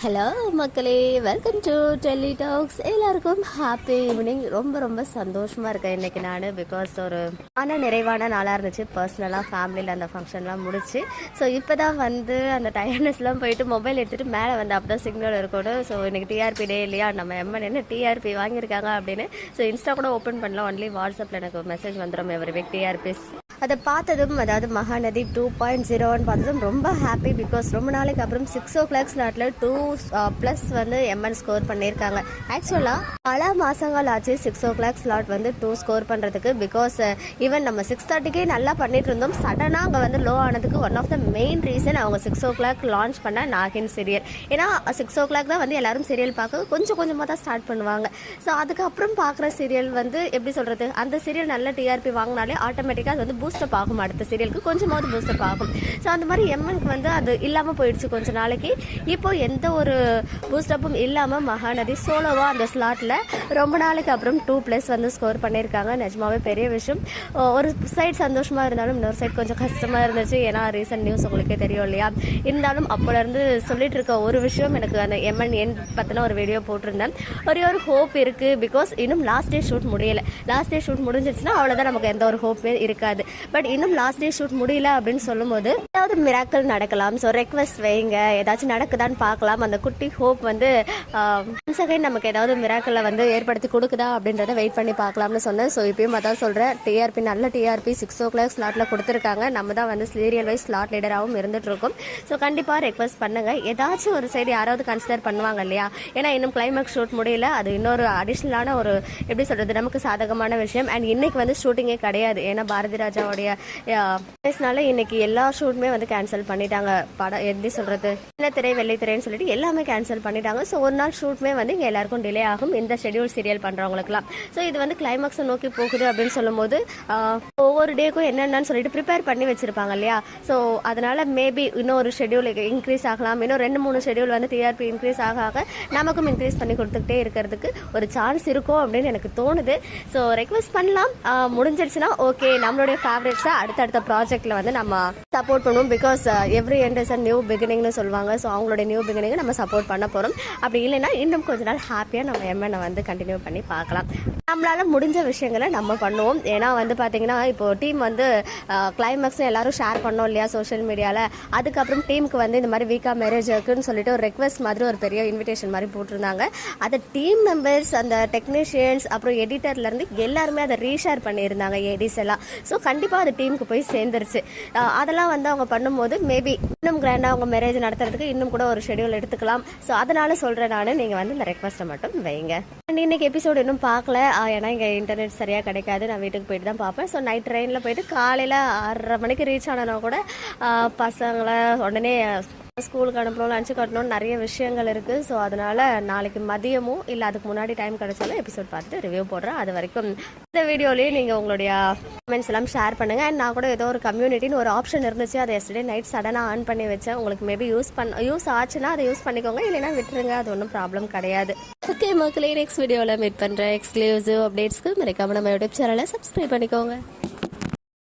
Hello மக்களே, welcome to Delhi tax. எல்லாருக்கும் happy evening. ரொம்ப சந்தோஷமாக இருக்கேன் இன்றைக்கி நான். பிகாஸ் ஒரு நிறைவான நாளாக இருந்துச்சு. பர்சனலாக ஃபேமிலியில் அந்த ஃபங்க்ஷன்லாம் முடிச்சு. ஸோ இப்போ தான் வந்து அந்த டயர்னஸ்லாம் போயிட்டு மொபைல் எடுத்துகிட்டு மேலே வந்து அப்போ தான் சிக்னல் இருக்கணும். ஸோ இன்றைக்கி டிஆர்பி டே இல்லையா, நம்ம எம்என் என்ன டிஆர்பி வாங்கியிருக்காங்க அப்படின்னு. ஸோ இன்ஸ்டா கூட ஓப்பன் பண்ணலாம். ஒன்லி வாட்ஸ்அப்பில் எனக்கு மெசேஜ் வந்துடும் எவ்ரி வீக் டிஆர்பிஸ். அதை பார்த்ததும், அதாவது மகாநதி 2.0 பார்த்ததும் ரொம்ப ஹாப்பி. பிகாஸ் ரொம்ப நாளைக்கு அப்புறம் 6 o'clock ஸ்லாட்டில் 2+ வந்து எம்என் ஸ்கோர் பண்ணியிருக்காங்க. ஆக்சுவலாக பல மாதங்கள் ஆச்சு 6 o'clock ஸ்லாட் வந்து 2 ஸ்கோர் பண்ணுறதுக்கு. பிகாஸ் ஈவன் நம்ம 6:30க்கே நல்லா பண்ணிட்டு இருந்தோம். சடனாக அங்கே வந்து லோ ஆனதுக்கு one of the main reason அவங்க 6 o'clock லான்ச் பண்ண நாகின் சீரியல். ஏன்னா 6 o'clock தான் வந்து எல்லாரும் சீரியல் பார்க்க கொஞ்சமாக தான் ஸ்டார்ட் பண்ணுவாங்க. ஸோ அதுக்கப்புறம் பார்க்குற சீரியல் வந்து எப்படி சொல்கிறது, அந்த சீரியல் நல்ல டிஆர்பி வாங்கினாலே ஆட்டோமேட்டிக்காக அது வந்து பூஸ்டப் ஆகும். அடுத்த சீரியலுக்கு கொஞ்சமாவது பூஸ்டப் ஆகும். ஸோ அந்த மாதிரி எம்எனுக்கு வந்து அது இல்லாமல் போயிடுச்சு கொஞ்ச நாளைக்கு. இப்போ எந்த ஒரு பூஸ்டப்பும் இல்லாமல் மகாநதி சோலோவாக அந்த ஸ்லாட்டில் ரொம்ப நாளைக்கு அப்புறம் 2+ வந்து ஸ்கோர் பண்ணியிருக்காங்க. நிஜமாவே பெரிய விஷயம். ஒரு சைட் சந்தோஷமாக இருந்தாலும் இன்னொரு சைட் கொஞ்சம் கஷ்டமாக இருந்துச்சு. ஏன்னா ரீசன்ட் நியூஸ் உங்களுக்கே தெரியும் இல்லையா. இருந்தாலும் அப்போலேருந்து சொல்லிட்டு இருக்க ஒரு விஷயம், எனக்கு அந்த எம்என் என் பற்றின ஒரு வீடியோ போட்டிருந்தேன். ஒரே ஒரு ஹோப் இருக்குது. பிகாஸ் இன்னும் லாஸ்ட் டே ஷூட் முடியலை. லாஸ்ட் டே ஷூட் முடிஞ்சிருச்சுன்னா அவ்வளோதான், நமக்கு எந்த ஒரு ஹோப்பே இருக்காது. பட் இன்னும் லாஸ்ட் டே ஷூட் முடியல அப்படின்னு சொல்லும்போது ஏதாவது மிராக்கிள் நடக்கலாம். ஸோ ரெக்வெஸ்ட் வைங்க, ஏதாச்சும் நடக்குதான்னு பார்க்கலாம். அந்த குட்டி ஹோப் வந்து செகண்ட் நமக்கு ஏதாவது மிராக்கிளை வந்து ஏற்படுத்தி கொடுக்குதா அப்படின்றத வெயிட் பண்ணி பார்க்கலாம்னு சொன்னேன். ஸோ இப்பயும் அதான் சொல்கிறேன், டிஆர்பி நல்ல டிஆர்பி 6 o'clock ஸ்லாட்டில் கொடுத்துருக்காங்க. நம்ம தான் வந்து சீரியல் வைஸ் ஸ்லாட் லீடராகவும் இருந்துட்டு இருக்கோம். ஸோ கண்டிப்பாக ரெக்வெஸ்ட் பண்ணுங்க. ஏதாச்சும் ஒரு சைடு யாராவது கன்சிடர் பண்ணுவாங்க இல்லையா. ஏன்னா இன்னும் கிளைமேக்ஸ் ஷூட் முடியல. அது இன்னொரு அடிஷ்னலான ஒரு எப்படி சொல்கிறது, நமக்கு சாதகமான விஷயம். அண்ட் இன்னைக்கு வந்து ஷூட்டிங்கே கிடையாது. ஏன்னா பாரதி ராஜாவுடைய இன்னைக்கு எல்லா ஷூட்டுமே வந்து கேன்சல் பண்ணிட்டாங்க. படம் எப்படி சொல்றது, சின்ன திரை வெள்ளை திரைன்னு சொல்லிட்டு எல்லாமே கேன்சல் பண்ணிட்டாங்க. ஸோ ஒரு நாள் ஷூட்டுமே வந்து இங்கே எல்லாருக்கும் டிலே ஆகும், இந்த ஷெடியூல் சீரியல் பண்ணுறவங்களுக்குலாம். ஸோ இது வந்து கிளைமேக்ஸை நோக்கி போகுது அப்படின்னு சொல்லும்போது ஒவ்வொரு டேக்கும் என்னென்னு சொல்லிட்டு ப்ரிப்பேர் பண்ணி வச்சிருப்பாங்க இல்லையா. ஸோ அதனால மேபி இன்னொரு ஷெடியூல் இன்க்ரீஸ் ஆகலாம். இன்னும் 2-3 ஷெடியூல் வந்து டிஆர்பி இன்க்ரீஸ் ஆக நமக்கும் இன்க்ரீஸ் பண்ணி கொடுத்துக்கிட்டே இருக்கிறதுக்கு ஒரு சான்ஸ் இருக்கும் அப்படின்னு எனக்கு தோணுது. ஸோ ரெக்வெஸ்ட் பண்ணலாம். முடிஞ்சிருச்சுன்னா ஓகே, நம்மளுடைய ஃபேவரட்ஸை அடுத்தடுத்த ப்ராஜெக்டில் வந்து நம்ம சப்போர்ட் பண்ணுவோம். Because every end is a new பிகினிங்னு சொல்லுவாங்க. ஸோ அவங்களுடைய நியூ பிகினிங்கை நம்ம சப்போர்ட் பண்ண போகிறோம். அப்படி இல்லைன்னா இன்னும் கொஞ்ச நாள் ஹாப்பியாக நம்ம எம்எனை வந்து கண்டினியூ பண்ணி பார்க்கலாம். நம்மளால முடிஞ்ச விஷயங்களை நம்ம பண்ணுவோம். ஏன்னா வந்து பார்த்தீங்கன்னா இப்போ டீம் வந்து கிளைமேக்ஸ் எல்லாரும் ஷேர் பண்ணோம் இல்லையா சோஷியல் மீடியாவில். அதுக்கப்புறம் டீமுக்கு வந்து இந்த மாதிரி வீக்கா மேரேஜ் இருக்குன்னு சொல்லிட்டு ஒரு ரெக்வெஸ்ட் மாதிரி ஒரு பெரிய இன்விடேஷன் மாதிரி போட்டிருந்தாங்க. அதை டீம் மெம்பர்ஸ், அந்த டெக்னீஷியன்ஸ், அப்புறம் எடிட்டர்லேருந்து எல்லாருமே அதை ரீஷேர் பண்ணியிருந்தாங்க, எடிஸ் எல்லாம். ஸோ கண்டிப்பாக அது டீமுக்கு போய் சேர்ந்துருச்சு. அதெல்லாம் வந்து அவங்க பண்ணும்போது மேபி இன்னும் கிராண்டாக அவங்க மேரேஜ் நடத்துறதுக்கு இன்னும் கூட ஒரு ஷெடியூல் எடுத்துக்கலாம். ஸோ அதனால சொல்கிறேன் நான், நீங்கள் வந்து இந்த ரெக்வஸ்ட்டை மட்டும் வைங்க. அண்ட் இன்னைக்கு எபிசோடு இன்னும் பார்க்கல. ஏன்னா இங்கே இன்டர்நெட் சரியாக கிடைக்காது. நான் வீட்டுக்கு போயிட்டு தான் பார்ப்பேன். ஸோ நைட் ட்ரெயினில் போயிட்டு காலையில் 6:30 மணிக்கு ரீச் ஆனனா கூட பசங்களை உடனே ஸ்கூலுக்கு அனுப்பணும், லஞ்சு கட்டணும், நிறைய விஷயங்கள் இருக்குது. ஸோ அதனால் நாளைக்கு மதியமும் இல்லை அதுக்கு முன்னாடி டைம் கிடைச்சாலும் எபிசோட் பார்த்துட்டு ரிவ்யூ போடுறேன். அது வரைக்கும் இந்த வீடியோலேயே நீங்கள் உங்களுடைய கமெண்ட்ஸ் எல்லாம் ஷேர் பண்ணுங்கள். அண்ட் நான் கூட ஏதோ ஒரு கம்யூனிட்டின்னு ஒரு ஆப்ஷன் இருந்துச்சு, அதை எஸ்டர்டே நைட் சடனாக ஆன் பண்ணி வச்சேன். உங்களுக்கு மேபி யூஸ் ஆச்சுன்னா அதை யூஸ் பண்ணிக்கோங்க, இல்லைன்னா விட்டுருங்க, அது ஒன்றும் ப்ராப்ளம் கிடையாது. ஓகே மக்களே, நெக்ஸ்ட் வீடியோவில் மீட் பண்ணுறேன். எக்ஸ்க்ளூசிவ் அப்டேட்ஸ்க்கு மறக்காம நம்ம யூடியூப் சேனலை சப்ஸ்கிரைப் பண்ணிக்கோங்க.